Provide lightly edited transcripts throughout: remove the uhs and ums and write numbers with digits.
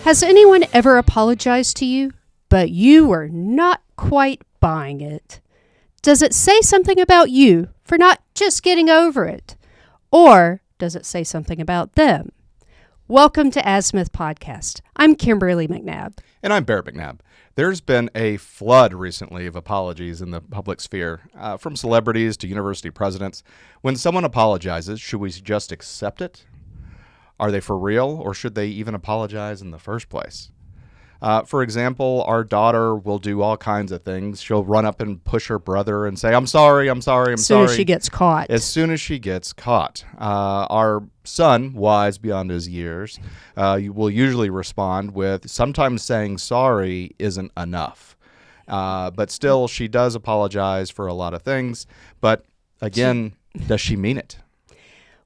Has anyone ever apologized to you, but you were not quite buying it? Does it say something about you for not just getting over it? Or does it say something about them? Welcome to Azimuth Podcast. I'm Kimberly McNabb. And I'm Barrett McNabb. There's been a flood recently of apologies in the public sphere, from celebrities to university presidents. When someone apologizes, should we just accept it? Are they for real, or should they even apologize in the first place? For example, our daughter will do all kinds of things. She'll run up and push her brother and say, I'm sorry. As soon as she gets caught. As soon as she gets caught. Our son, wise beyond his years, will usually respond with, sometimes saying sorry isn't enough. But still, she does apologize for a lot of things. But again, does she mean it?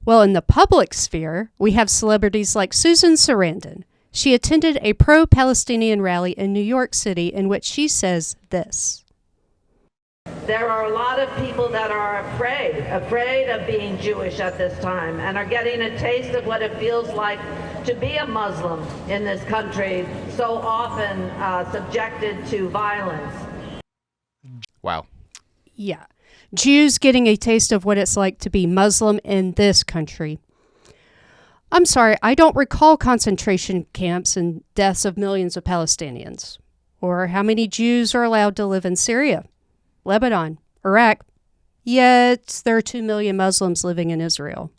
Well, in the public sphere, we have celebrities like Susan Sarandon. She attended a pro-Palestinian rally in New York City in which she says this. There are a lot of people that are afraid of being Jewish at this time and are getting a taste of what it feels like to be a Muslim in this country, so often subjected to violence. Wow. Yeah. Jews getting a taste of what it's like to be Muslim in this country. I'm sorry, I don't recall concentration camps and deaths of millions of Palestinians, or how many Jews are allowed to live in Syria, Lebanon, Iraq, yet there are 2 million Muslims living in Israel.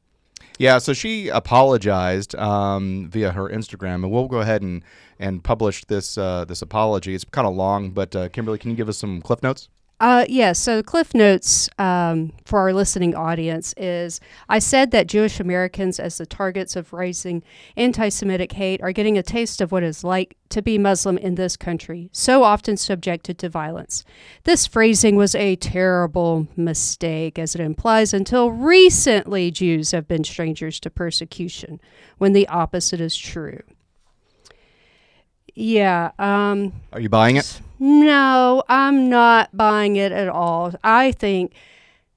Yeah, so she apologized via her Instagram, and we'll go ahead and publish this apology. It's kind of long, but Kimberly, can you give us some cliff notes? So Cliff Notes for our listening audience is, I said that Jewish Americans as the targets of rising anti-Semitic hate are getting a taste of what it's like to be Muslim in this country, so often subjected to violence. This phrasing was a terrible mistake, as it implies until recently Jews have been strangers to persecution, when the opposite is true. Yeah. Are you buying it? No, I'm not buying it at all. I think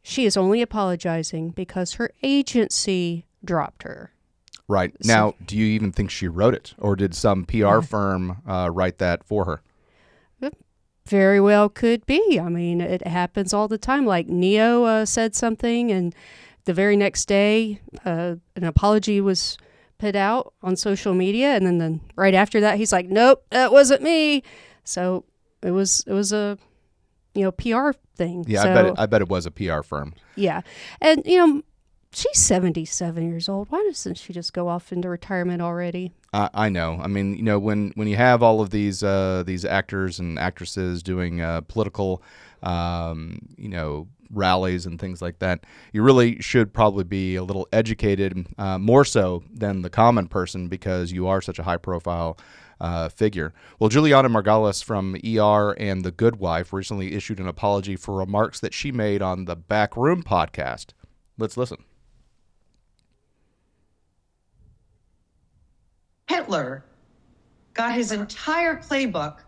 she is only apologizing because her agency dropped her. Right. Now, do you even think she wrote it, or did some PR firm write that for her? It very well could be. I mean, it happens all the time. Like Neo said something, and the very next day, an apology was put out on social media, and then right after that, he's like, "Nope, that wasn't me." So it was a PR thing. Yeah, so, I bet it was a PR firm. Yeah, and she's 77 years old. Why doesn't she just go off into retirement already? I know. I mean, when you have all of these actors and actresses doing political, rallies and things like that, you really should probably be a little educated, more so than the common person, because you are such a high-profile figure. Well, Juliana Margulies from ER and The Good Wife recently issued an apology for remarks that she made on the Backroom podcast. Let's listen. Hitler got his entire playbook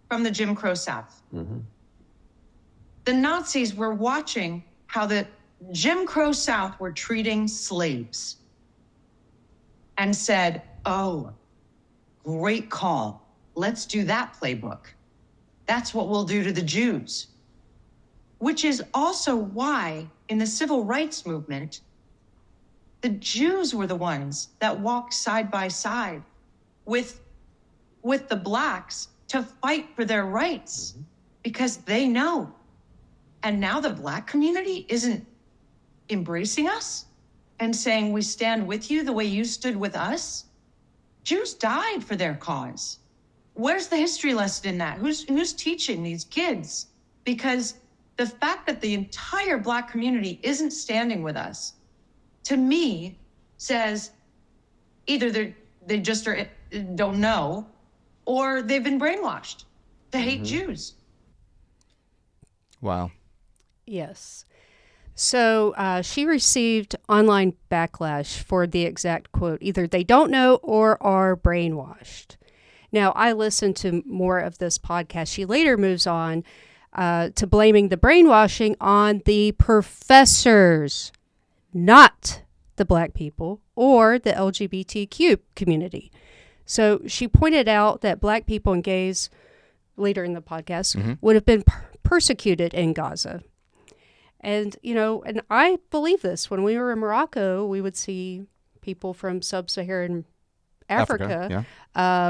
from the Jim Crow South. Mm-hmm. The Nazis were watching how the Jim Crow South were treating slaves and said, "Oh, great call. Let's do that playbook. That's what we'll do to the Jews." Which is also why in the civil rights movement, the Jews were the ones that walked side by side with the blacks to fight for their rights, because they know. And now the black community isn't embracing us and saying, we stand with you the way you stood with us. Jews died for their cause. Where's the history lesson in that? Who's teaching these kids? Because the fact that the entire black community isn't standing with us, to me, says either they just don't know, or they've been brainwashed to hate Jews. Wow. Yes. So she received online backlash for the exact quote, either they don't know or are brainwashed. Now, I listened to more of this podcast. She later moves on to blaming the brainwashing on the professors, not the black people or the LGBTQ community. So she pointed out that black people and gays, later in the podcast, would have been persecuted in Gaza. And, and I believe this. When we were in Morocco, we would see people from sub-Saharan Africa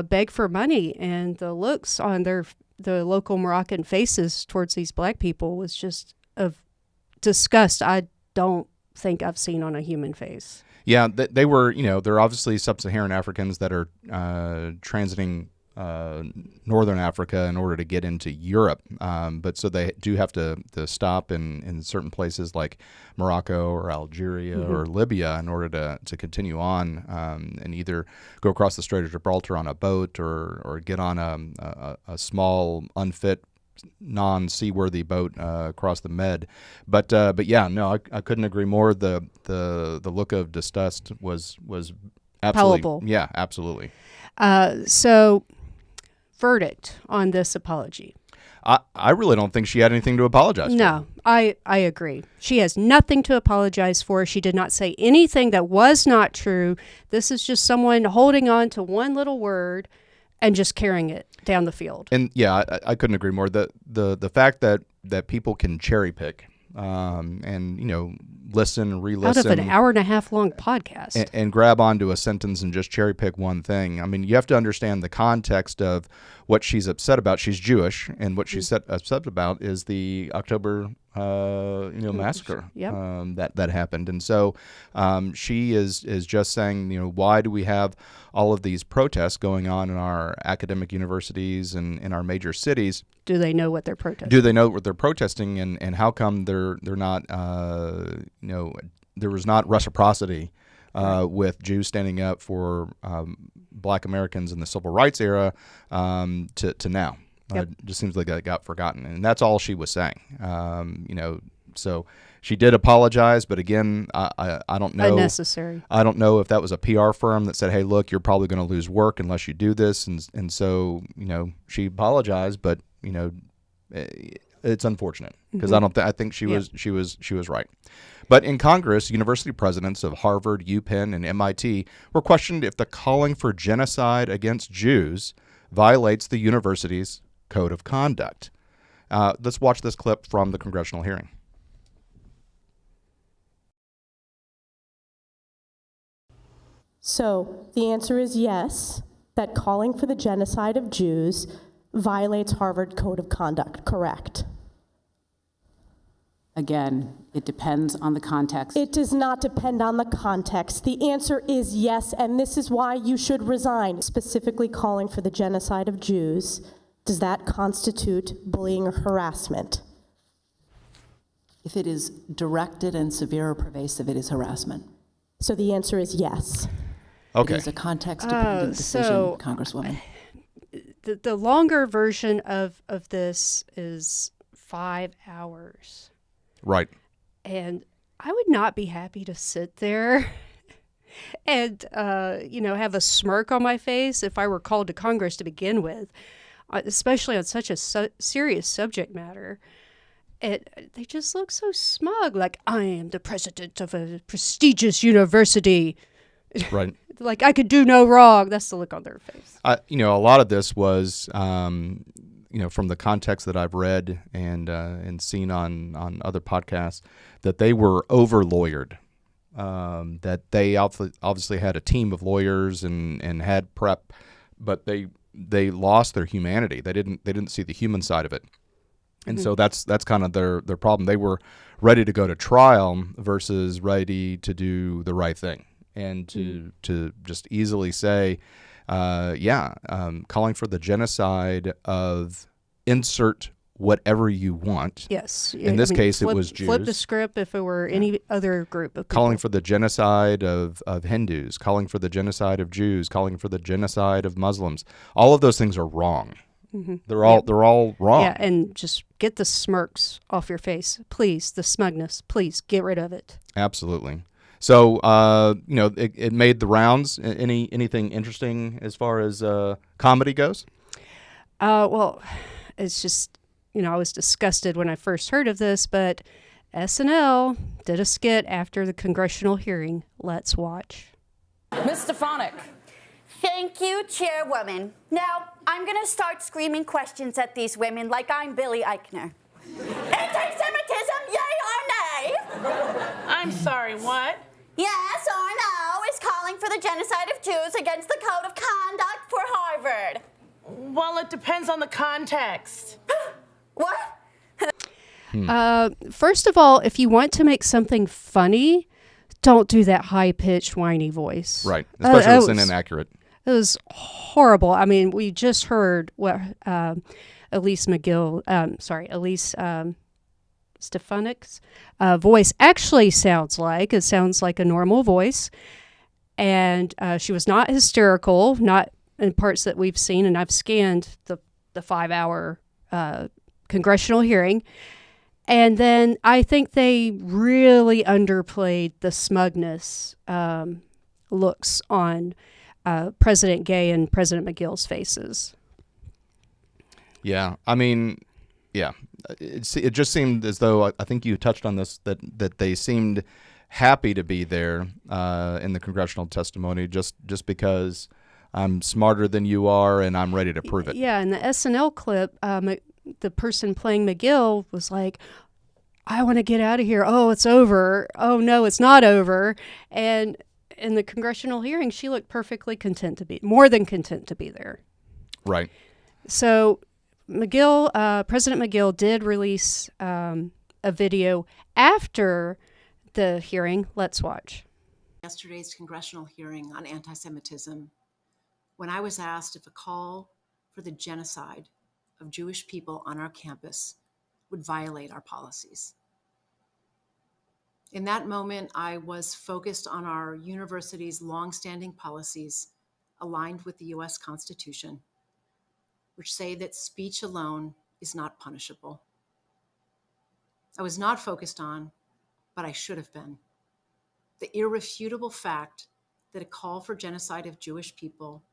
beg for money, and the looks on the local Moroccan faces towards these black people was just of disgust I don't think I've seen on a human face. Yeah, they were, they're obviously sub-Saharan Africans that are transiting northern Africa in order to get into Europe. But so they do have to stop in certain places like Morocco or Algeria or Libya in order to continue on and either go across the Strait of Gibraltar on a boat or get on a small, unfit, non-seaworthy boat across the Med. But yeah, no, I couldn't agree more. The look of disgust was absolutely palpable. Yeah, absolutely. So verdict on this apology. I really don't think she had anything to apologize for. No, I agree. She has nothing to apologize for. She did not say anything that was not true. This is just someone holding on to one little word and just carrying it down the field. And yeah, I couldn't agree more. The fact that people can cherry pick and listen, re-listen out of an hour and a half long podcast and grab onto a sentence and just cherry pick one thing. I mean, you have to understand the context of what she's upset about. She's Jewish, and what she's upset about is the October massacre that happened. And so she is just saying, why do we have all of these protests going on in our academic universities and in our major cities? Do they know what they're protesting? Do they know what they're protesting, and how come they're not there was not reciprocity with Jews standing up for Black Americans in the Civil Rights era to now? Yep. It just seems like that got forgotten, and that's all she was saying. So she did apologize, but again, I don't know. Unnecessary. I don't know if that was a PR firm that said, "Hey, look, you're probably going to lose work unless you do this," and so she apologized, but it's unfortunate because I think she was right. But in Congress, university presidents of Harvard, UPenn, and MIT were questioned if the calling for genocide against Jews violates the university's code of conduct. Let's watch this clip from the congressional hearing. So the answer is yes, that calling for the genocide of Jews violates Harvard Code of Conduct, correct? Again, it depends on the context. It does not depend on the context. The answer is yes, and this is why you should resign. Specifically calling for the genocide of Jews, does that constitute bullying or harassment? If it is directed and severe or pervasive, it is harassment. So the answer is yes. Okay. It is a context-dependent decision, so Congresswoman. The longer version of this is 5 hours. Right. And I would not be happy to sit there and, have a smirk on my face if I were called to Congress to begin with, especially on such a serious subject matter. They just look so smug, like, I am the president of a prestigious university. Right. Like, I could do no wrong. That's the look on their face. A lot of this was, from the context that I've read and seen on other podcasts, that they were over-lawyered, that they obviously had a team of lawyers and had prep, but they lost their humanity. They didn't see the human side of it. And so that's kind of their problem. They were ready to go to trial versus ready to do the right thing. And to just easily say, calling for the genocide of insert whatever you want. Yes. In this case, it was Jews. Flip the script if it were any other group of people. Calling for the genocide of Hindus, calling for the genocide of Jews, calling for the genocide of Muslims. All of those things are wrong. Mm-hmm. They're all wrong. Yeah, and just get the smirks off your face. Please, the smugness. Please, get rid of it. Absolutely. So, it made the rounds. Anything interesting as far as comedy goes? Well, it's just, I was disgusted when I first heard of this, but SNL did a skit after the congressional hearing. Let's watch. Ms. Stefanik, Thank you, Chairwoman. Now, I'm going to start screaming questions at these women like I'm Billy Eichner. Anti-Semitism, yay or nay? I'm sorry, what? Yes or no is calling for the genocide of Jews against the Code of Conduct for Harvard. Well, it depends on the context. What? First of all, if you want to make something funny, don't do that high-pitched, whiny voice. Right, especially if it's inaccurate. It was horrible. I mean, we just heard what Elise Stefanik's voice actually sounds like. It sounds like a normal voice. And she was not hysterical, not in parts that we've seen. And I've scanned the 5-hour congressional hearing. And then I think they really underplayed the smugness looks on President Gay and President McGill's faces. Yeah, I mean, yeah, it just seemed as though, I think you touched on this, that they seemed happy to be there in the congressional testimony just because I'm smarter than you are and I'm ready to prove it. Yeah, in the SNL clip, the person playing McGill was like, I want to get out of here. Oh, it's over. Oh, no, it's not over. And in the congressional hearing, she looked perfectly content to be, more than content to be there. Right. So President McGill did release a video after the hearing. Let's watch. Yesterday's congressional hearing on anti-Semitism, when I was asked if a call for the genocide of Jewish people on our campus would violate our policies. In that moment, I was focused on our university's longstanding policies aligned with the U.S. Constitution, which say that speech alone is not punishable. I was not focused on, but I should have been, the irrefutable fact that a call for genocide of Jewish people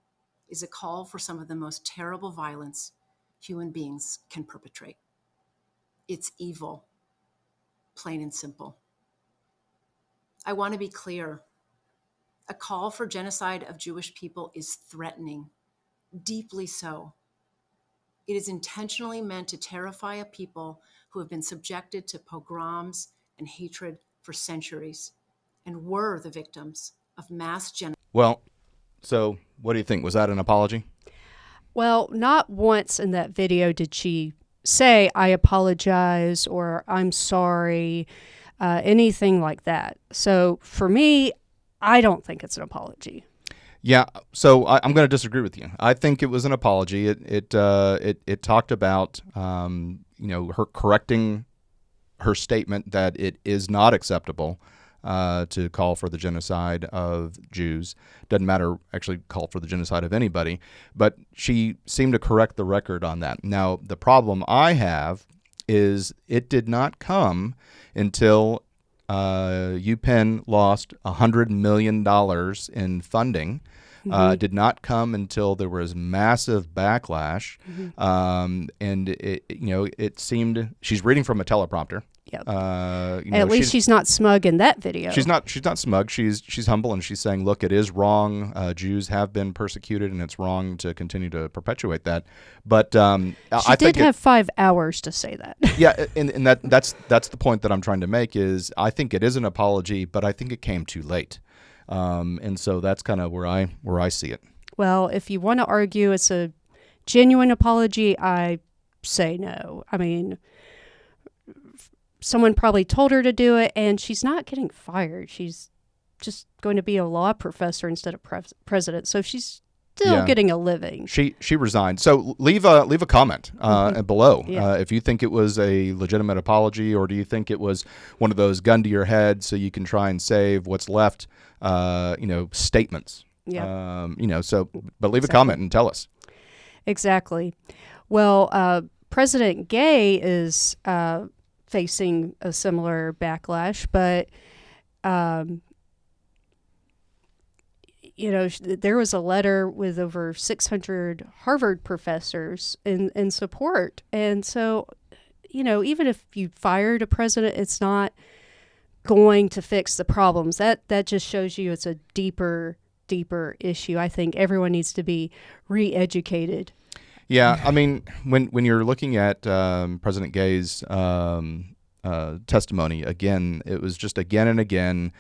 is a call for some of the most terrible violence human beings can perpetrate. It's evil, plain and simple. I want to be clear. A call for genocide of Jewish people is threatening, deeply so. It is intentionally meant to terrify a people who have been subjected to pogroms and hatred for centuries and were the victims of mass genocide. Well, so what do you think? Was that an apology? Well, not once in that video did she say, I apologize or I'm sorry, anything like that. So for me, I don't think it's an apology. Yeah, so I'm going to disagree with you. I think it was an apology. It talked about her correcting her statement that it is not acceptable to call for the genocide of Jews. Doesn't matter, actually call for the genocide of anybody. But she seemed to correct the record on that. Now, the problem I have is it did not come until UPenn lost $100 million in funding. Did not come until there was massive backlash. And it seemed she's reading from a teleprompter. Yep. At least she's not smug in that video. She's not smug. She's humble, and she's saying, look, it is wrong. Jews have been persecuted, and it's wrong to continue to perpetuate that. But I did have 5 hours to say that. Yeah, and that's the point that I'm trying to make is I think it is an apology, but I think it came too late. And so that's kind of where I see it. Well, if you want to argue it's a genuine apology, I say no. I mean, someone probably told her to do it, and she's not getting fired. She's just going to be a law professor instead of president. So she's still getting a living. She resigned. So leave a comment below if you think it was a legitimate apology, or do you think it was one of those gun to your head so you can try and save what's left, statements. Yeah. But leave a comment and tell us. Exactly. Well, President Gay is facing a similar backlash, but there was a letter with over 600 Harvard professors in support. And so, even if you fired a president, it's not going to fix the problems. That just shows you it's a deeper deeper issue. I think everyone needs to be re-educated. Yeah, I mean, when you're looking at President Gay's testimony, again, it was just again and again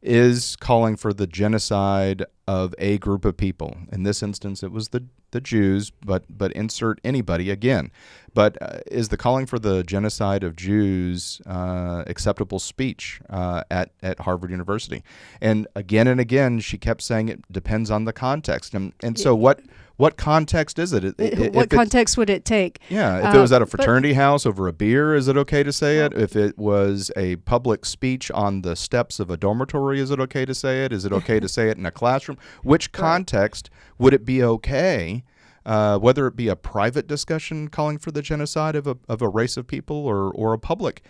is calling for the genocide of a group of people. In this instance, it was the Jews, but insert anybody again. But is the calling for the genocide of Jews acceptable speech at Harvard University? And again, she kept saying it depends on the context. And so what context is it? What context would it take? Yeah, if it was at a fraternity house over a beer, is it okay to say it? If it was a public speech on the steps of a dormitory, is it okay to say it? Is it okay to say it in a classroom? Which context would it be okay? Whether it be a private discussion calling for the genocide of a race of people or a public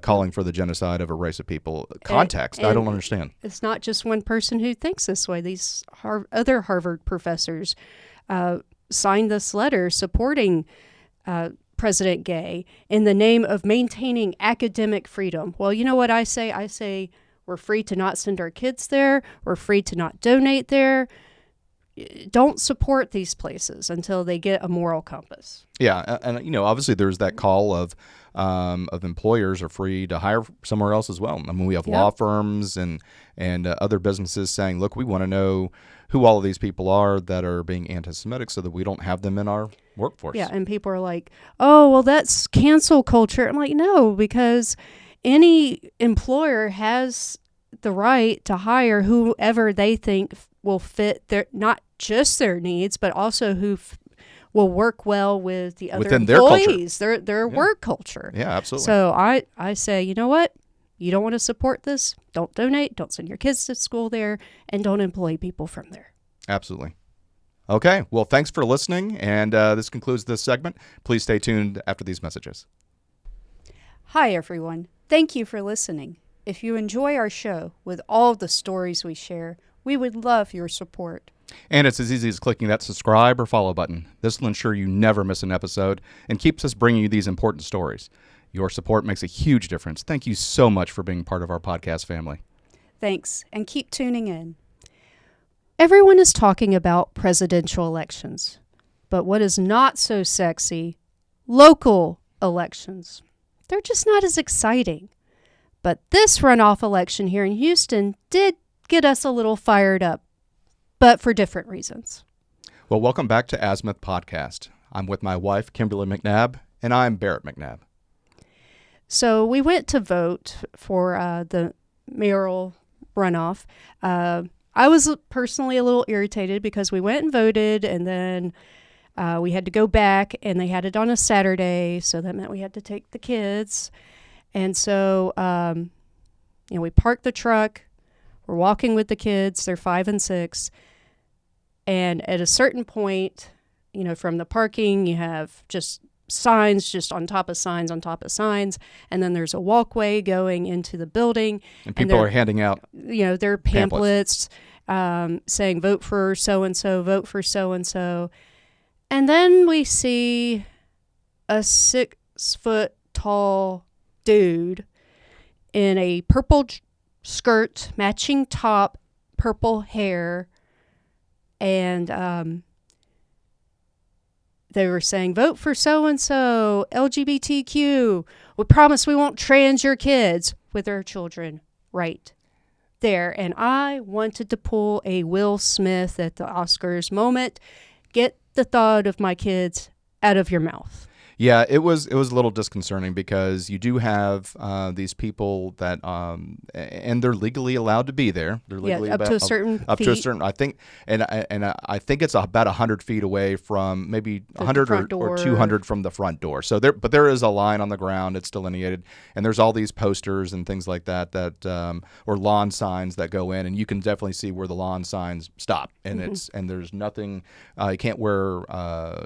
calling for the genocide of a race of people. Context, I don't understand. It's not just one person who thinks this way. These other Harvard professors signed this letter supporting President Gay in the name of maintaining academic freedom. Well, you know what I say? I say we're free to not send our kids there. We're free to not donate there. Don't support these places until they get a moral compass. Yeah, and obviously there's that call of employers are free to hire somewhere else as well. I mean, we have law firms and other businesses saying, look, we want to know who all of these people are that are being anti-Semitic so that we don't have them in our workforce. Yeah, and people are like, oh, well, that's cancel culture. I'm like, no, because any employer has the right to hire whoever they think will fit their, not just their needs, but also who will work well with the other within employees, their work culture. Yeah, absolutely. So I say, you know what? You don't want to support this? Don't donate. Don't send your kids to school there, and don't employ people from there. Absolutely. Okay. Well, thanks for listening, and this concludes this segment. Please stay tuned after these messages. Hi, everyone. Thank you for listening. If you enjoy our show with all the stories we share, we would love your support. And it's as easy as clicking that subscribe or follow button. This will ensure you never miss an episode and keeps us bringing you these important stories. Your support makes a huge difference. Thank you so much for being part of our podcast family. Thanks, and keep tuning in. Everyone is talking about presidential elections, but what is not so sexy? Local elections. They're just not as exciting. But this runoff election here in Houston did get us a little fired up, but for different reasons. Well, welcome back to Azimuth Podcast. I'm with my wife, Kimberly McNabb, and I'm Barrett McNabb. So we went to vote for the mayoral runoff. I was personally a little irritated because we went and voted, and then we had to go back, and they had it on a Saturday, so that meant we had to take the kids. And so, we parked the truck. We're walking with the kids. They're 5 and 6. And at a certain point, from the parking, you have just signs just on top of signs on top of signs. And then there's a walkway going into the building. And people are handing out their pamphlets saying, vote for so-and-so, vote for so-and-so. And then we see a 6-foot-tall dude in a purple skirt, matching top, purple hair, and they were saying, vote for so-and-so, LGBTQ. We promise we won't trans your kids, with their children right there. And I wanted to pull a Will Smith at the Oscars moment. Get the thought of my kids out of your mouth. Yeah, it was a little disconcerting because you do have these people that and they're legally allowed to be there. They're legally up to a certain feet. To a certain. I think, and I think it's about 100 feet away from maybe 100 or 200 from the front door. So there is a line on the ground. It's delineated, and there's all these posters and things like that or lawn signs that go in, and you can definitely see where the lawn signs stop. And and there's nothing. You can't wear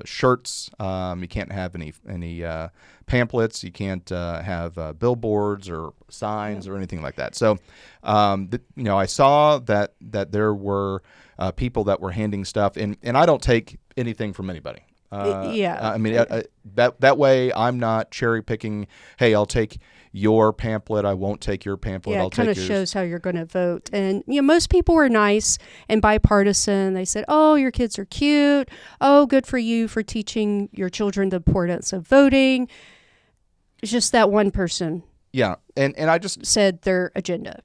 shirts. You can't have any pamphlets. You can't have billboards or signs or anything like that. So, I saw that there were people that were handing stuff, and I don't take anything from anybody. I mean, that way I'm not cherry picking. Hey, I'll take your pamphlet. I won't take your pamphlet. Yeah, I'll it kind take of yours. shows how you're going to vote. And, most people were nice and bipartisan. They said, oh, your kids are cute. Oh, good for you for teaching your children the importance of voting. It's just that one person Yeah, and I just said their agenda.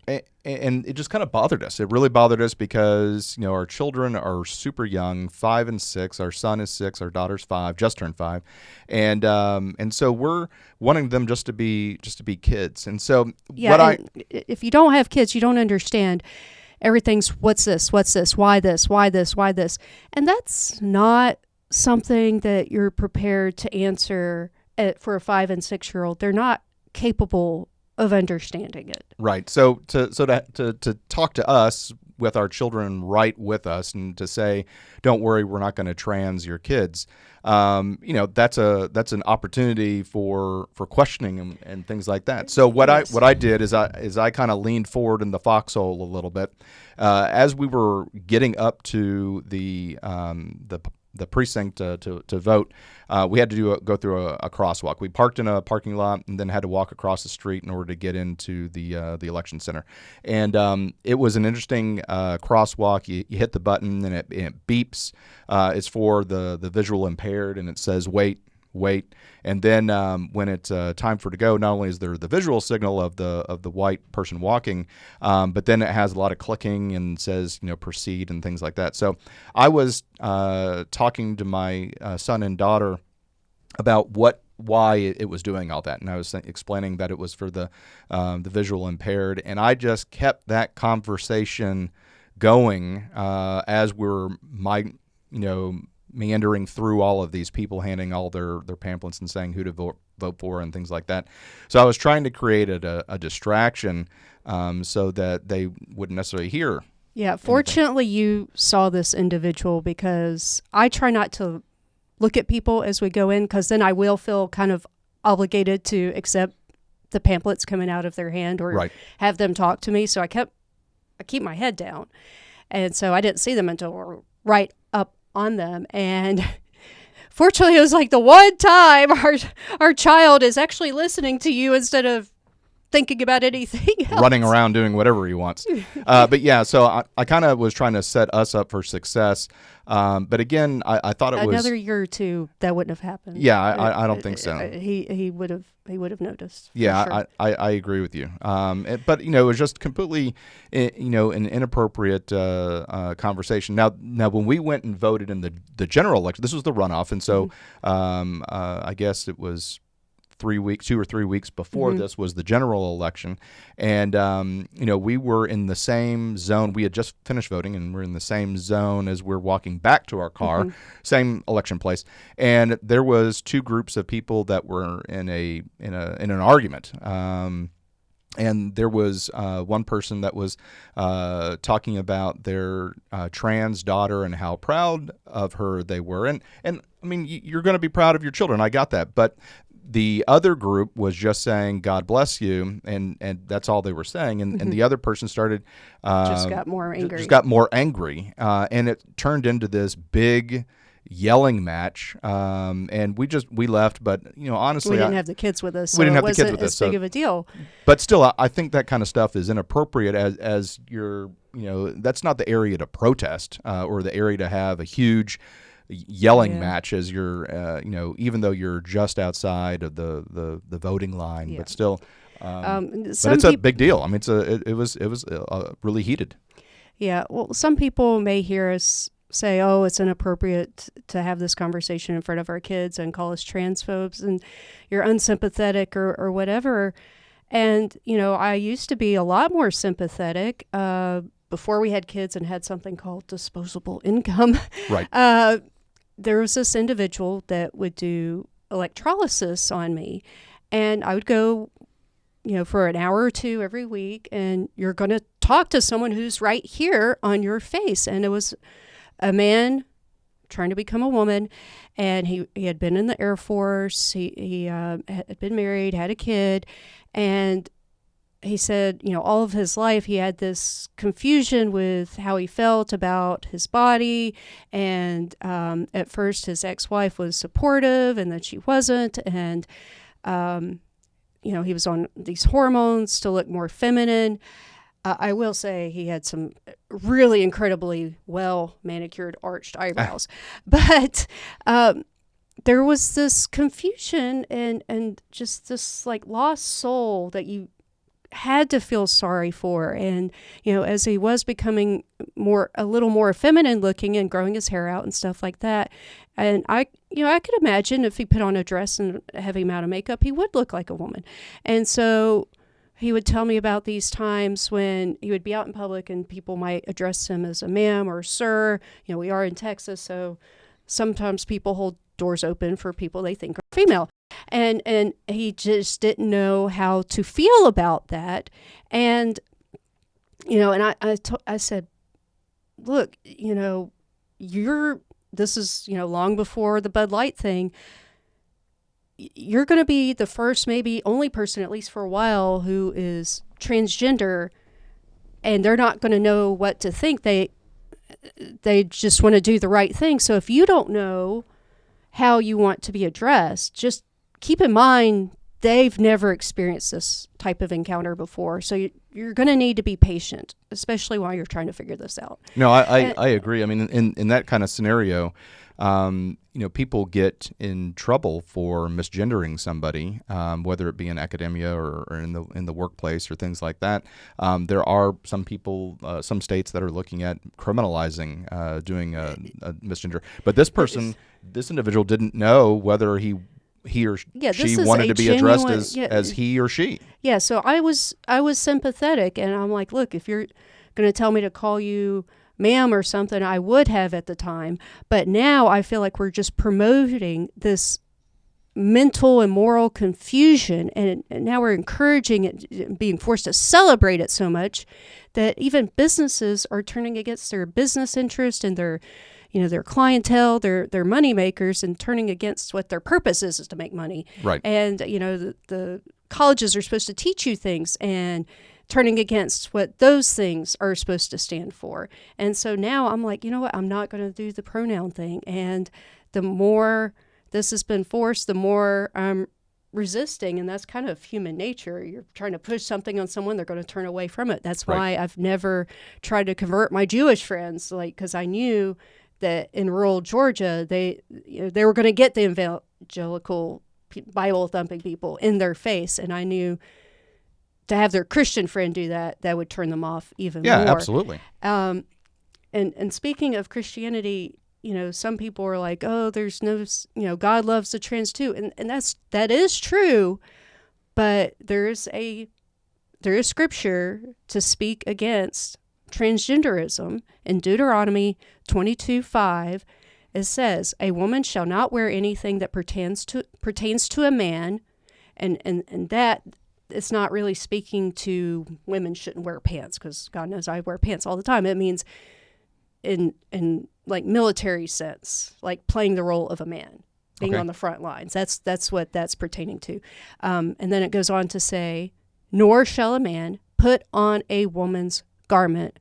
and it just kind of bothered us. It really bothered us because our children are super young, 5 and 6. Our son is 6, our daughter's 5, just turned 5, and so we're wanting them just to be kids. And so if you don't have kids, you don't understand. Everything's what's this, why this, and that's not something that you're prepared to answer for a 5 and 6-year-old. They're not capable of understanding it. Right. So to talk to us with our children right with us and to say, don't worry, we're not going to trans your kids. That's an opportunity for questioning and things like that. So what I did is I kind of leaned forward in the foxhole a little bit as we were getting up to the precinct to vote. We had to go through a crosswalk. We parked in a parking lot and then had to walk across the street in order to get into the election center. And it was an interesting crosswalk. You hit the button and it beeps. It's for the visual impaired, and it says wait. And then when it's time for to go, not only is there the visual signal of the white person walking, but then it has a lot of clicking and says proceed and things like that. So I was talking to my son and daughter about why it was doing all that, and I was explaining that it was for the visual impaired, and I just kept that conversation going as we were meandering through all of these people handing all their pamphlets and saying who to vote for and things like that. So I was trying to create a distraction so that they wouldn't necessarily hear. Yeah, fortunately you saw this individual, because I try not to look at people as we go in, because then I will feel kind of obligated to accept the pamphlets coming out of their hand or have them talk to me. So I keep my head down. And so I didn't see them until right up on them. And fortunately, it was like the one time our child is actually listening to you instead of thinking about anything else. Running around doing whatever he wants. But yeah, so I kind of was trying to set us up for success. But again, I thought it was another year or two that wouldn't have happened. Yeah, I don't think so. He would have noticed. Yeah, sure. I agree with you. But it was just completely an inappropriate conversation. Now when we went and voted in the general election, this was the runoff, and so I guess it was 2 or 3 weeks before this was the general election. And, we were in the same zone. We had just finished voting, and we're in the same zone as we're walking back to our car, same election place. And there was 2 groups of people that were in an argument. And there was one person that was talking about their trans daughter and how proud of her they were. And I mean, you're going to be proud of your children. I got that. But the other group was just saying, God bless you, and that's all they were saying. And the other person started just got more angry. And it turned into this big yelling match. And we left, but honestly, we didn't have the kids with us, so we didn't it have the wasn't kids with as us, big of a deal. But still, I think that kind of stuff is inappropriate as you're, that's not the area to protest or the area to have a huge yelling match as you're, even though you're just outside of the voting line, but still, but it's a big deal. I mean, it was really heated. Yeah. Well, some people may hear us say, oh, it's inappropriate to have this conversation in front of our kids and call us transphobes and you're unsympathetic or whatever. And, I used to be a lot more sympathetic before we had kids and had something called disposable income. Right. There was this individual that would do electrolysis on me, and I would go, for an hour or 2 every week, and you're going to talk to someone who's right here on your face. And it was a man trying to become a woman, and he had been in the Air Force. He had been married, had a kid, and he said, all of his life he had this confusion with how he felt about his body. And at first his ex-wife was supportive and then she wasn't. And he was on these hormones to look more feminine. I will say he had some really incredibly well manicured arched eyebrows, but there was this confusion and just this like lost soul that you had to feel sorry for. And, as he was becoming a little more feminine looking and growing his hair out and stuff like that. And I could imagine if he put on a dress and a heavy amount of makeup, he would look like a woman. And so he would tell me about these times when he would be out in public and people might address him as a ma'am or sir. We are in Texas, so sometimes people hold doors open for people they think are female. And he just didn't know how to feel about that. And, and I said, look, this is, long before the Bud Light thing. You're going to be the first, maybe only person, at least for a while, who is transgender, and they're not going to know what to think. They just want to do the right thing. So if you don't know how you want to be addressed, just keep in mind they've never experienced this type of encounter before. So you're going to need to be patient, especially while you're trying to figure this out. No, I agree. I mean, in that kind of scenario, people get in trouble for misgendering somebody, whether it be in academia or in the workplace or things like that. There are some people, some states that are looking at criminalizing doing a misgender. But this individual didn't know whether he or she wanted to be addressed as he or she. Yeah, so I was sympathetic, and I'm like, look, if you're going to tell me to call you ma'am or something, I would have at the time. But now I feel like we're just promoting this mental and moral confusion, and now we're encouraging it, being forced to celebrate it so much that even businesses are turning against their business interest and their clientele, their money makers, and turning against what their purpose is to make money. Right. And, the colleges are supposed to teach you things, and turning against what those things are supposed to stand for. And so now I'm like, you know what? I'm not going to do the pronoun thing. And the more this has been forced, the more I'm resisting. And that's kind of human nature. You're trying to push something on someone, they're going to turn away from it. That's why I've never tried to convert my Jewish friends, because I knew that in rural Georgia, they were going to get the evangelical Bible thumping people in their face. And I knew to have their Christian friend do that would turn them off even more. Yeah, absolutely. And speaking of Christianity, some people are like, oh, there's no, God loves the trans too. And that is true, but there is scripture to speak against transgenderism. In Deuteronomy 22:5, it says, a woman shall not wear anything that pertains to a man, and that it's not really speaking to women shouldn't wear pants, because God knows I wear pants all the time. It means in like military sense, like playing the role of a man, being on the front lines. That's what that's pertaining to. And then it goes on to say, nor shall a man put on a woman's garment,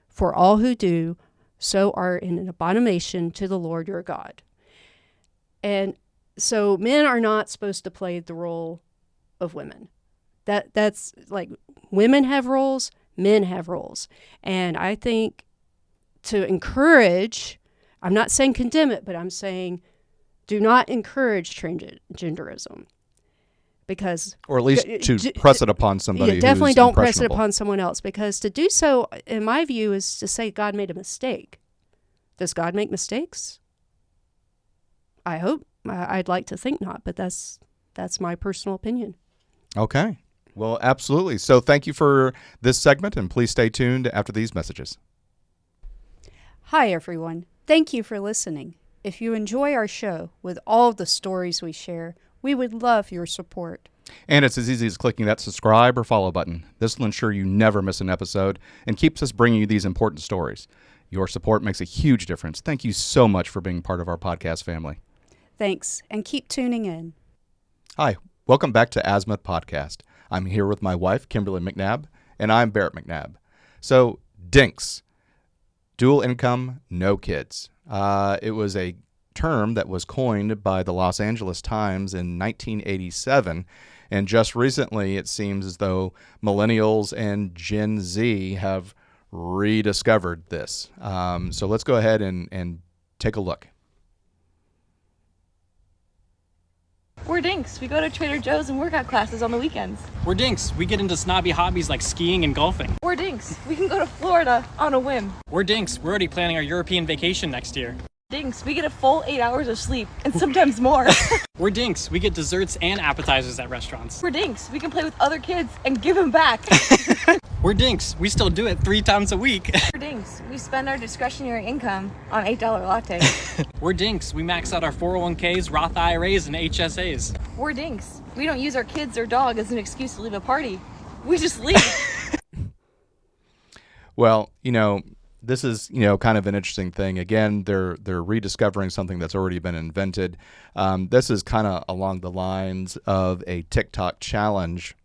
for all who do so are in an abomination to the Lord your God. And so men are not supposed to play the role of women. That's like, women have roles, men have roles. And I think to encourage, I'm not saying condemn it, but I'm saying do not encourage transgenderism. Because, or at least to press it upon somebody. Definitely who's don't press it impressionable. upon someone else, because to do so, in my view, is to say God made a mistake. Does God make mistakes? I hope. I'd like to think not, but that's my personal opinion. Okay. Well, absolutely. So thank you for this segment, and please stay tuned after these messages. Hi, everyone. Thank you for listening. If you enjoy our show with all the stories we share, we would love your support. And it's as easy as clicking that subscribe or follow button. This will ensure you never miss an episode and keeps us bringing you these important stories. Your support makes a huge difference. Thank you so much for being part of our podcast family. Thanks, and keep tuning in. Hi, welcome back to Azimuth Podcast. I'm here with my wife, Kimberly McNabb, and I'm Barrett McNabb. So, DINKS, Dual Income, No Kids. It was a term that was coined by the Los Angeles Times in 1987, And just recently, it seems as though Millennials and Gen Z have rediscovered this. So let's go ahead and take a look. We're DINKS. We go to Trader Joe's and workout classes on the weekends. We're DINKS. We get into snobby hobbies like skiing and golfing. We're DINKS. We can go to Florida on a whim. We're DINKS. We're already planning our European vacation next year. DINKS. We get a full 8 hours of sleep and sometimes more. We're DINKS. We get desserts and appetizers at restaurants. We're DINKS. We can play with other kids and give them back. We're DINKS. We still do it 3 times a week. We're DINKS. We spend our discretionary income on $8 lattes. We're DINKS. We max out our 401ks, Roth IRAs, and HSAs. We're DINKS. We don't use our kids or dog as an excuse to leave a party. We just leave. Well, this is, kind of an interesting thing. Again, they're rediscovering something that's already been invented. This is kind of along the lines of a TikTok challenge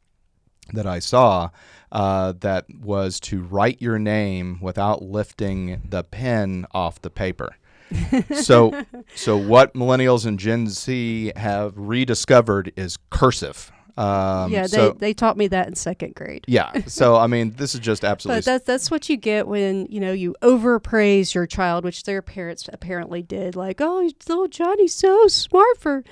that I saw that was to write your name without lifting the pen off the paper. So what Millennials and Gen Z have rediscovered is cursive. They taught me that in 2nd grade. Yeah. So, I mean, this is just absolutely... But that's what you get when, you overpraise your child, which their parents apparently did. Like, oh, little Johnny's so smart for,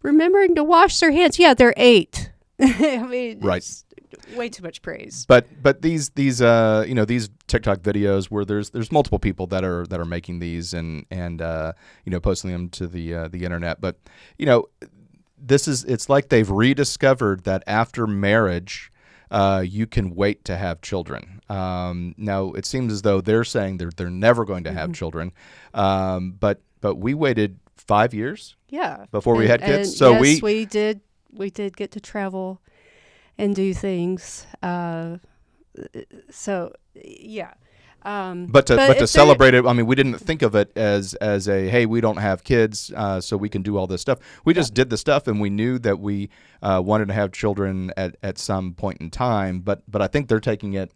remembering to wash their hands. Yeah, they're 8. I mean, right. Way too much praise. But these these TikTok videos where there's multiple people that are making these and posting them to the internet. But it's like they've rediscovered that after marriage, you can wait to have children. Now it seems as though they're saying they're never going to have children, but we waited 5 years. Yeah. Before we had kids. And So yes, we did get to travel and do things. So yeah. But to celebrate it, I mean, we didn't think of it as a, hey, we don't have kids, so we can do all this stuff. We just did the stuff, and we knew that we wanted to have children at some point in time. But I think they're taking it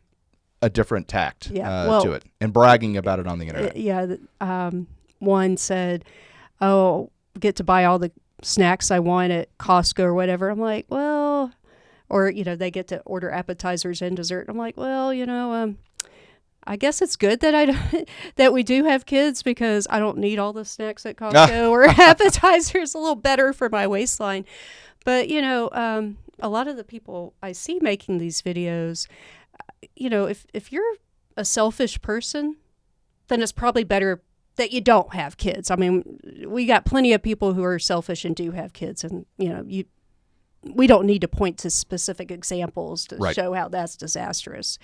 a different tact to it and bragging about it on the internet. One said, "Oh, get to buy all the snacks I want at Costco or whatever." I'm like, well, or they get to order appetizers and dessert. I'm like, well, I guess it's good that that we do have kids because I don't need all the snacks at Costco or appetizers. A little better for my waistline. But a lot of the people I see making these videos, if you're a selfish person, then it's probably better that you don't have kids. I mean, we got plenty of people who are selfish and do have kids, and we don't need to point to specific examples to show how that's disastrous.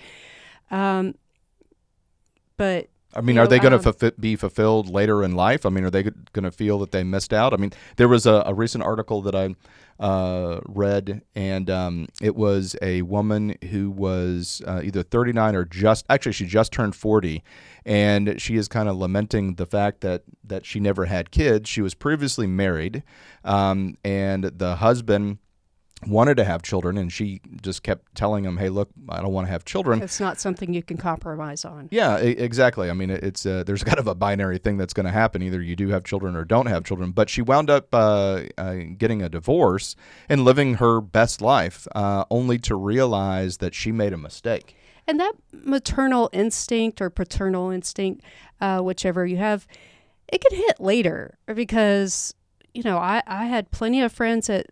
But I mean, are they going to be fulfilled later in life? I mean, are they going to feel that they missed out? I mean, there was a recent article that I read, and it was a woman who was either 39 or she just turned 40, and she is kind of lamenting the fact that she never had kids. She was previously married, and the husband wanted to have children, and she just kept telling him, hey, look, I don't want to have children. It's not something you can compromise on. Yeah, exactly. I mean, it's there's kind of a binary thing that's going to happen. Either you do have children or don't have children. But she wound up getting a divorce and living her best life, only to realize that she made a mistake. And that maternal instinct or paternal instinct, whichever you have, it can hit later because, I had plenty of friends at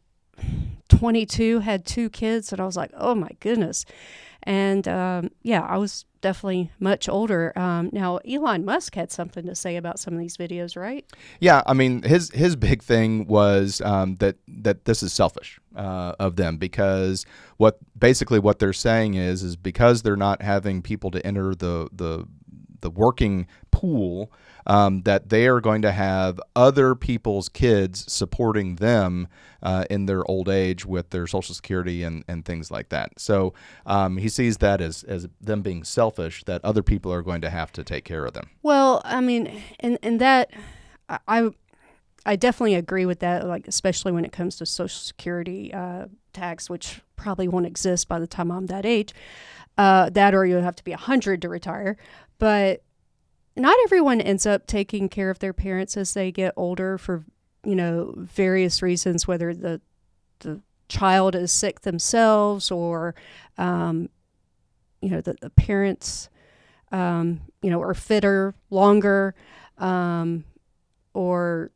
22 had 2 kids, and I was like, oh my goodness. And I was definitely much older. Now Elon Musk had something to say about some of these videos, right? Yeah, I mean, his big thing was that this is selfish of them, because what they're saying is because they're not having people to enter the working pool, that they are going to have other people's kids supporting them in their old age with their Social Security and things like that. So he sees that as them being selfish, that other people are going to have to take care of them. Well, I mean, and that I definitely agree with that, like especially when it comes to Social Security tax, which probably won't exist by the time I'm that age. That or you'll have to be 100 to retire. But not everyone ends up taking care of their parents as they get older for, various reasons, whether the child is sick themselves, or the parents are fitter longer, or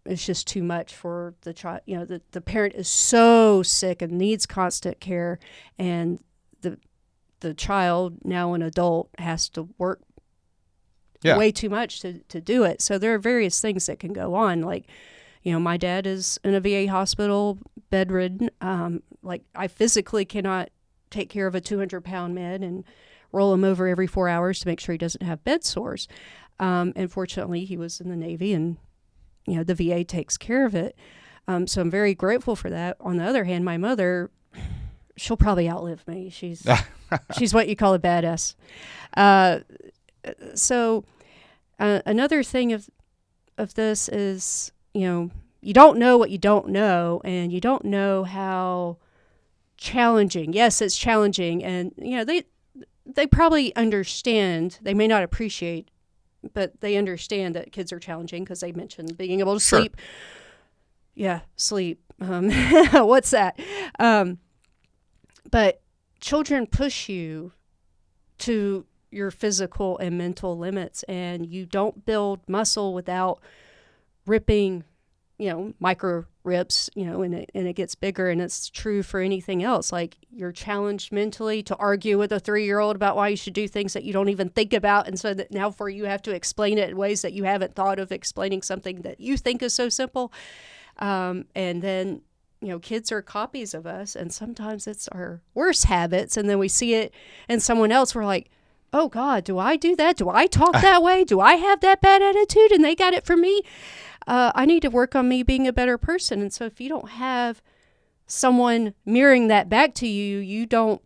it's just too much for the child. The parent is so sick and needs constant care, and the child, now an adult, has to work way too much to do it. So there are various things that can go on. Like, my dad is in a VA hospital, bedridden. I physically cannot take care of a 200-pound man and roll him over every 4 hours to make sure he doesn't have bed sores. And fortunately, he was in the Navy, and the VA takes care of it. So I'm very grateful for that. On the other hand, my mother, she'll probably outlive me. She's what you call a badass. So another thing of this is, you don't know what you don't know, and you don't know how challenging. Yes, it's challenging, and they probably understand. They may not appreciate, but they understand that kids are challenging because they mentioned being able to sleep. Yeah, sleep. What's that? But children push you to your physical and mental limits, and you don't build muscle without ripping, micro rips, and it gets bigger. And it's true for anything else. Like, you're challenged mentally to argue with a 3-year-old about why you should do things that you don't even think about, and so that now for you have to explain it in ways that you haven't thought of explaining something that you think is so simple. And then kids are copies of us, and sometimes it's our worst habits, and then we see it in someone else. We're like, oh God, do I do that? Do I talk that way? Do I have that bad attitude? And they got it from me. I need to work on me being a better person. And so if you don't have someone mirroring that back to you, you don't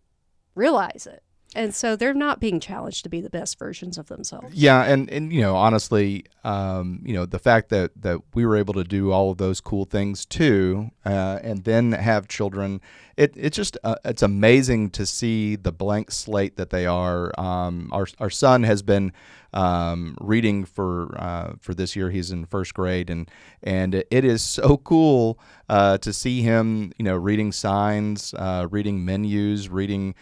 realize it. And so they're not being challenged to be the best versions of themselves. Yeah, and honestly, the fact that we were able to do all of those cool things too, and then have children, it's just it's amazing to see the blank slate that they are. Our son has been reading for this year. He's in first grade, and it is so cool to see him, reading signs, reading menus, reading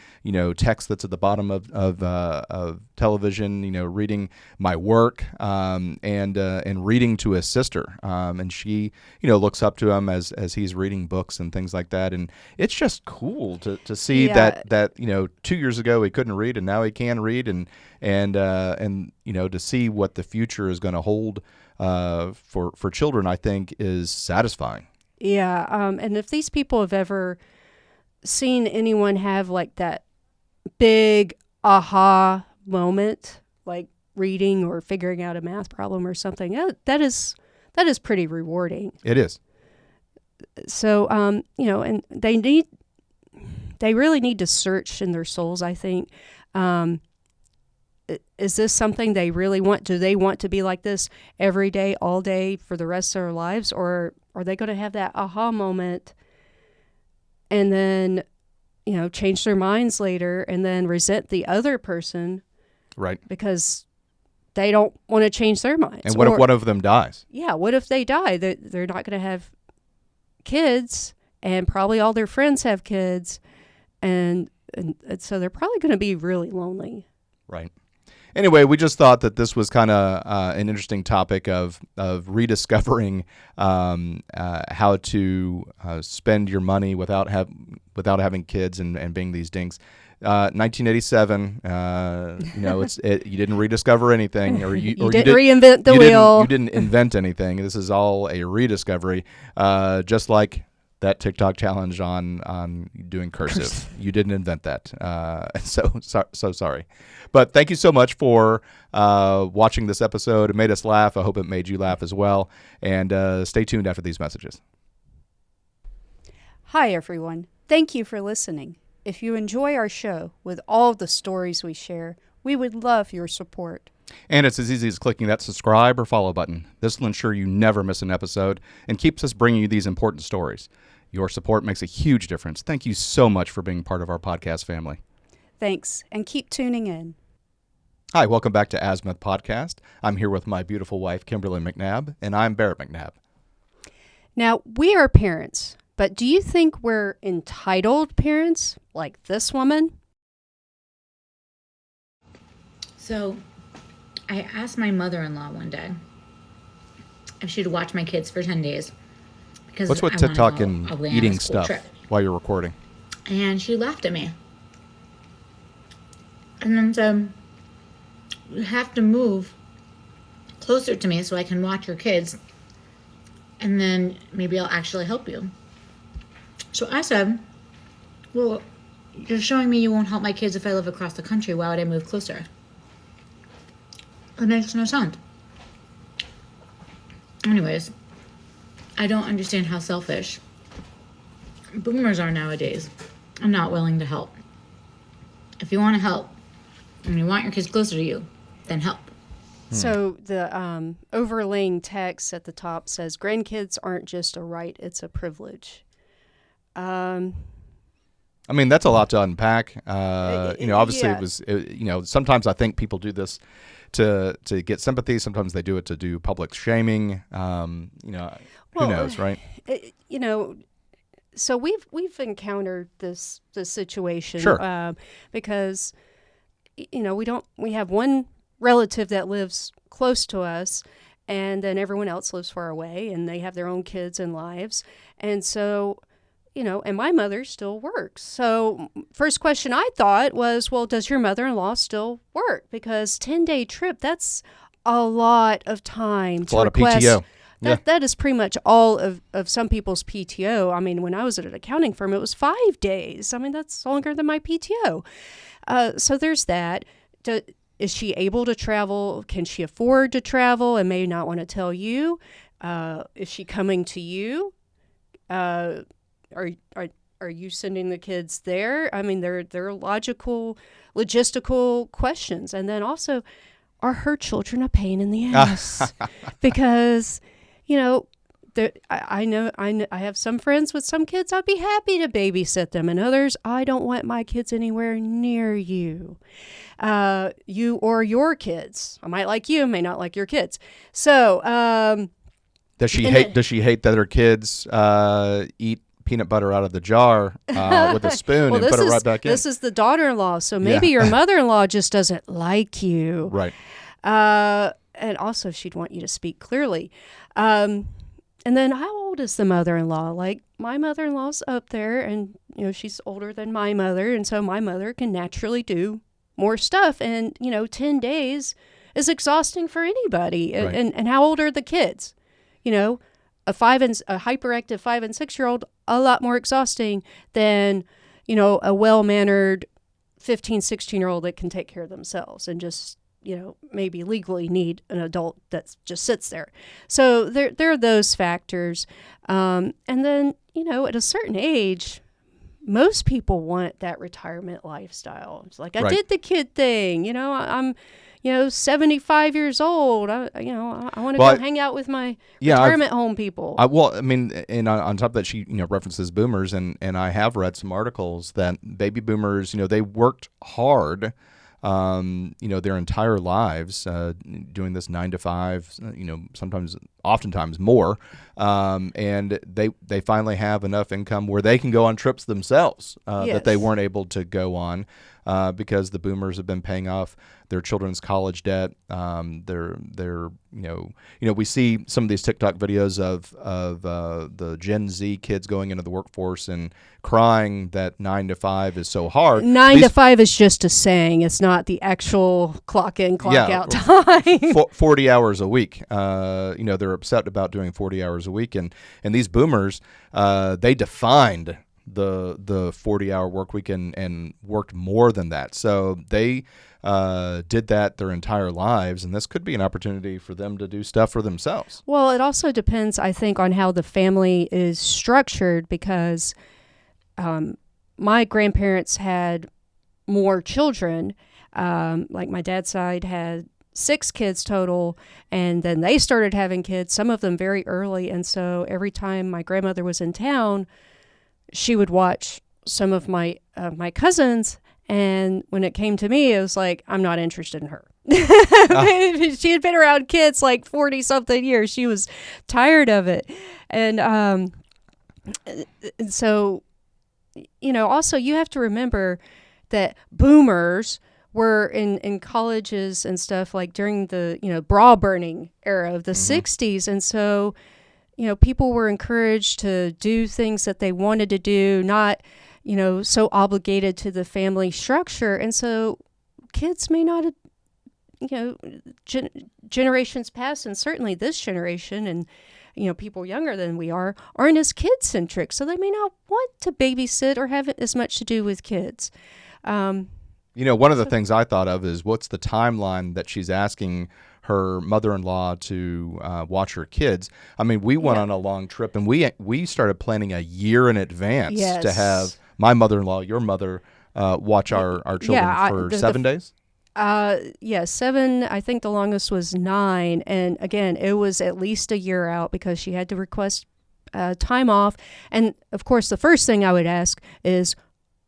text that's at the bottom of television, reading my work, and reading to his sister, and she looks up to him as he's reading books and things like that, and it's just cool to see that 2 years ago he couldn't read and now he can read, and to see what the future is going to hold for children, I think is satisfying. Yeah, and if these people have ever seen anyone have like that big aha moment, like reading or figuring out a math problem or something, that is pretty rewarding. It is. So, and they really need to search in their souls, I think. Is this something they really want? Do they want to be like this every day, all day, for the rest of their lives? Or are they going to have that aha moment and then, change their minds later and then resent the other person? Right. Because they don't want to change their minds. And what if one of them dies? Yeah, what if they die? They're not going to have kids, and probably all their friends have kids, and so they're probably going to be really lonely. Right. Anyway, we just thought that this was kind of an interesting topic of rediscovering how to spend your money without having kids and being these dinks. 1987, you didn't rediscover anything, or you didn't reinvent the wheel. You didn't invent anything. This is all a rediscovery, just like that TikTok challenge on doing cursive. You didn't invent that. So sorry. But thank you so much for watching this episode. It made us laugh. I hope it made you laugh as well. And stay tuned after these messages. Hi, everyone. Thank you for listening. If you enjoy our show with all the stories we share, we would love your support. And it's as easy as clicking that subscribe or follow button. This will ensure you never miss an episode and keeps us bringing you these important stories. Your support makes a huge difference. Thank you so much for being part of our podcast family. Thanks, and keep tuning in. Hi, welcome back to Azimuth Podcast. I'm here with my beautiful wife, Kimberly McNabb, and I'm Barrett McNabb. Now, we are parents, But do you think we're entitled parents like this woman? So I asked my mother-in-law one day if she'd watch my kids for 10 days. Because what's with TikTok and eating stuff while you're recording? And she laughed at me. And then said, you have to move closer to me so I can watch your kids. And then maybe I'll actually help you. So I said, well, you're showing me you won't help my kids if I live across the country. Why would I move closer? It makes no sense. Anyways, I don't understand how selfish boomers are nowadays. I'm not willing to help. If you want to help and you want your kids closer to you, then help. So the overlaying text at the top says, grandkids aren't just a right, it's a privilege. I mean, that's a lot to unpack. Obviously sometimes I think people do this to get sympathy. Sometimes they do it to do public shaming. Who knows, right? So we've encountered this situation. Sure. Because, we have one relative that lives close to us, and then everyone else lives far away, and they have their own kids and lives. And so, and my mother still works. So first question I thought was, well, does your mother-in-law still work? Because 10-day trip, that's a lot of time to request. A lot of PTO. That is pretty much all of some people's PTO. I mean, when I was at an accounting firm, it was 5 days. I mean, that's longer than my PTO. So there's that. Is she able to travel? Can she afford to travel and may not want to tell you? Is she coming to you? Are you sending the kids there? I mean, they're logistical questions. And then also, are her children a pain in the ass? Because, I know I have some friends with some kids. I'd be happy to babysit them, and others, I don't want my kids anywhere near you. You or your kids. I might like you, may not like your kids. So, does she hate that her kids eat peanut butter out of the jar with a spoon and put it right back in? This is the daughter-in-law, so maybe your mother-in-law just doesn't like you. Right. And also, she'd want you to speak clearly. And then how old is the mother-in-law? Like, my mother-in-law's up there, and, she's older than my mother, and so my mother can naturally do more stuff. And, 10 days is exhausting for anybody. Right. And how old are the kids? A hyperactive 5 and 6 year old, a lot more exhausting than, a well-mannered 15, 16-year-old that can take care of themselves and just, maybe legally need an adult that just sits there. So there are those factors. And then, at a certain age, most people want that retirement lifestyle. It's like, I did the kid thing, I'm 75 years old. I want to go hang out with my retirement home people. And on top of that, she references boomers, and I have read some articles that baby boomers, they worked hard, their entire lives, doing this 9 to 5, oftentimes more, and they finally have enough income where they can go on trips themselves that they weren't able to go on because the boomers have been paying off their children's college debt. We see some of these TikTok videos of the Gen Z kids going into the workforce and crying that 9 to 5 is so hard. 9 to 5 is just a saying. It's not the actual clock in, clock out time. 40 hours a week. They're upset about doing 40 hours a week, and these boomers, they defined the 40-hour work week and worked more than that. So they did that their entire lives, and this could be an opportunity for them to do stuff for themselves. Well, it also depends, I think, on how the family is structured, because my grandparents had more children. Like my dad's side had 6 kids total, and then they started having kids, some of them very early. And so every time my grandmother was in town, she would watch some of my cousins. And when it came to me, it was like, I'm not interested in her. She had been around kids like 40-something years. She was tired of it. And And so, also you have to remember that boomers were in colleges and stuff like during the, bra burning era of the 60s. And so, people were encouraged to do things that they wanted to do, not, so obligated to the family structure. And so kids may not have, generations past, and certainly this generation and, people younger than we aren't as kid-centric. So they may not want to babysit or have as much to do with kids. One of the things I thought of is what's the timeline that she's asking her mother-in-law to watch her kids. I mean, we went on a long trip, and we started planning a year in advance to have my mother-in-law, your mother, watch our children for 7 days. 7. I think the longest was 9. And again, it was at least a year out because she had to request time off. And of course, the first thing I would ask is,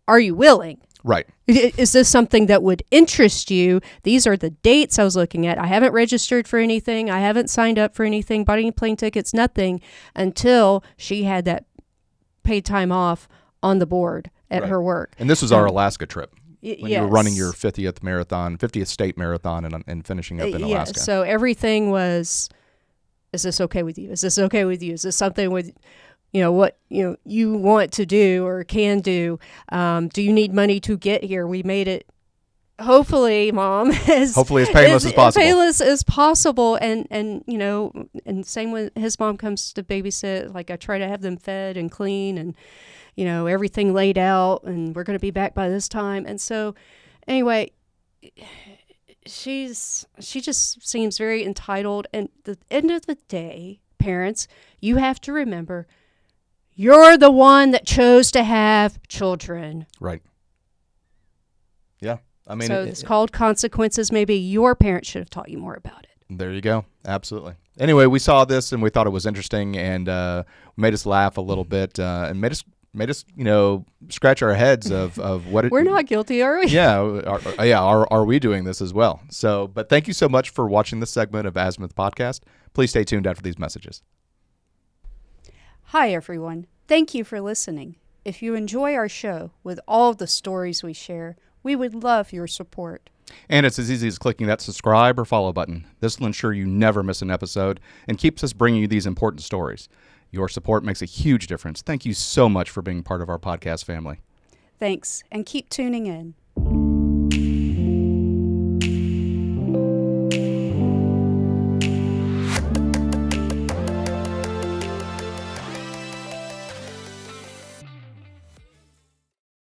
are you willing? Right. Is this something that would interest you? These are the dates I was looking at. I haven't registered for anything. I haven't signed up for anything, bought any plane tickets, nothing, until she had that paid time off on the board at her work. And this was our Alaska trip. When you were running your 50th state marathon and finishing up in Alaska. So everything was, is this okay with you? Is this okay with you? Is this something with, what, you want to do or can do? Do you need money to get here? We made it, hopefully, Mom, as painless as possible. Painless as possible. And and same when his mom comes to babysit, like I try to have them fed and clean and, everything laid out, and we're going to be back by this time. And so anyway, she just seems very entitled. And at the end of the day, parents, you have to remember, you're the one that chose to have children. Right. Yeah. I mean, so it's called consequences. Maybe your parents should have taught you more about it. There you go. Absolutely. Anyway, we saw this and we thought it was interesting, and made us laugh a little bit, and made us scratch our heads of what we're not guilty, are we? Yeah. Are we doing this as well? So, but thank you so much for watching this segment of Azimuth Podcast. Please stay tuned after these messages. Hi, everyone. Thank you for listening. If you enjoy our show with all the stories we share, we would love your support. And it's as easy as clicking that subscribe or follow button. This will ensure you never miss an episode and keeps us bringing you these important stories. Your support makes a huge difference. Thank you so much for being part of our podcast family. Thanks, and keep tuning in.